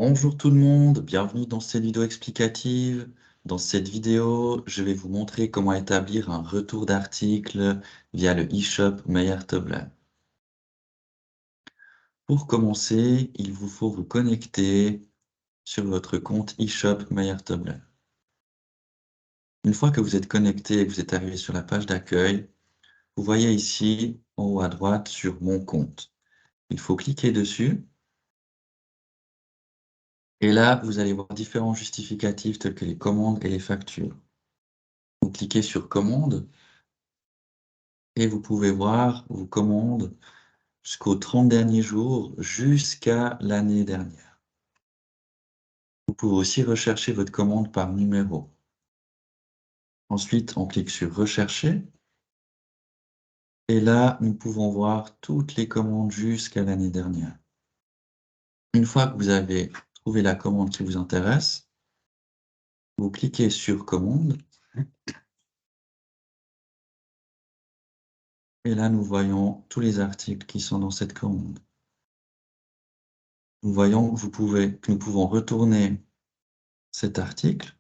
Bonjour tout le monde, bienvenue dans cette vidéo explicative. Dans cette vidéo, je vais vous montrer comment établir un retour d'article via le e-shop Meyer-Tobler. Pour commencer, il vous faut vous connecter sur votre compte e-shop Meyer-Tobler. Une fois que vous êtes connecté et que vous êtes arrivé sur la page d'accueil, vous voyez ici en haut à droite sur Mon compte. Il faut cliquer dessus. Et là, vous allez voir différents justificatifs tels que les commandes et les factures. Vous cliquez sur Commandes et vous pouvez voir vos commandes jusqu'aux 30 derniers jours, jusqu'à l'année dernière. Vous pouvez aussi rechercher votre commande par numéro. Ensuite, on clique sur Rechercher. Et là, nous pouvons voir toutes les commandes jusqu'à l'année dernière. Une fois que vous avez trouvé la commande qui vous intéresse, vous cliquez sur Commande. Et là, nous voyons tous les articles qui sont dans cette commande. Nous voyons que nous pouvons retourner cet article.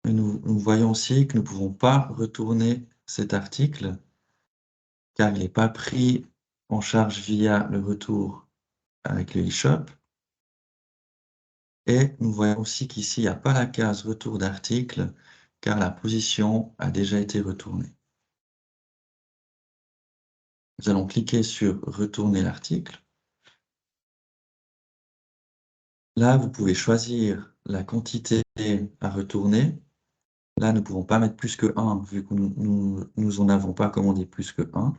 Et nous voyons aussi que nous ne pouvons pas retourner cet article car il n'est pas pris en charge via le retour avec le e-shop. Et nous voyons aussi qu'ici, il n'y a pas la case retour d'article car la position a déjà été retournée. Nous allons cliquer sur retourner l'article. Là, vous pouvez choisir la quantité à retourner. Là, nous ne pouvons pas mettre plus que 1 vu que nous en avons pas commandé plus que 1.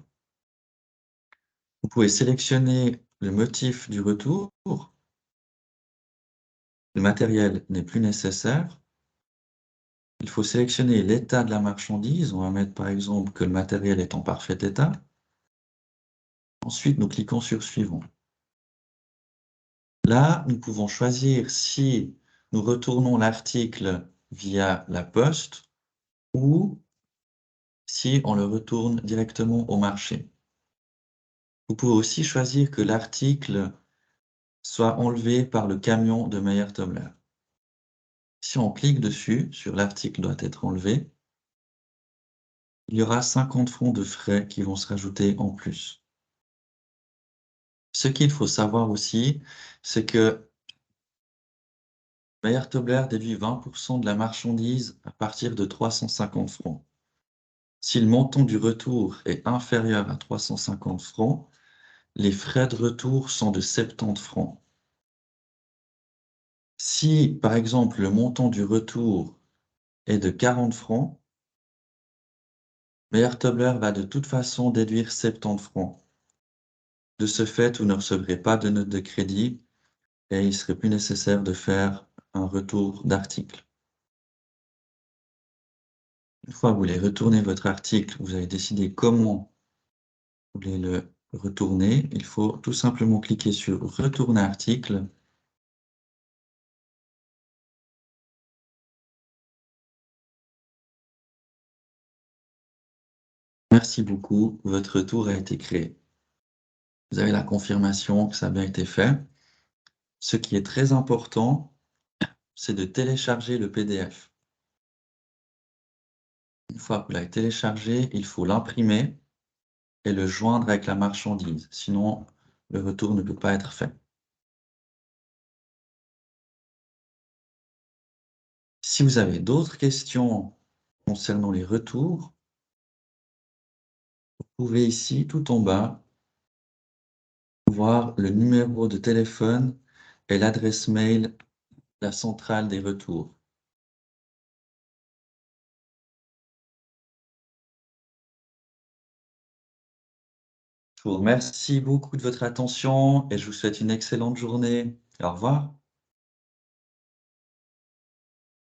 Vous pouvez sélectionner le motif du retour. Le matériel n'est plus nécessaire. Il faut sélectionner l'état de la marchandise. On va mettre par exemple que le matériel est en parfait état. Ensuite, nous cliquons sur Suivant. Là, nous pouvons choisir si nous retournons l'article via la poste ou si on le retourne directement au marché. Vous pouvez aussi choisir que l'article soit enlevé par le camion de Meyer-Tobler. Si on clique dessus, sur l'article doit être enlevé, il y aura 50 francs de frais qui vont se rajouter en plus. Ce qu'il faut savoir aussi, c'est que Meyer-Tobler déduit 20% de la marchandise à partir de 350 francs. Si le montant du retour est inférieur à 350 francs, les frais de retour sont de 70 francs. Si, par exemple, le montant du retour est de 40 francs, Meyer-Tobler va de toute façon déduire 70 francs. De ce fait, vous ne recevrez pas de note de crédit et il serait plus nécessaire de faire un retour d'article. Une fois que vous voulez retourner votre article, vous avez décidé comment vous voulez le retourner. Il faut tout simplement cliquer sur Retourner article. Merci beaucoup, votre retour a été créé. Vous avez la confirmation que ça a bien été fait. Ce qui est très important, c'est de télécharger le PDF. Une fois que vous l'avez téléchargé, il faut l'imprimer et le joindre avec la marchandise. Sinon, le retour ne peut pas être fait. Si vous avez d'autres questions concernant les retours, vous pouvez ici, tout en bas, voir le numéro de téléphone et l'adresse mail de la centrale des retours. Je vous remercie beaucoup de votre attention et je vous souhaite une excellente journée. Au revoir.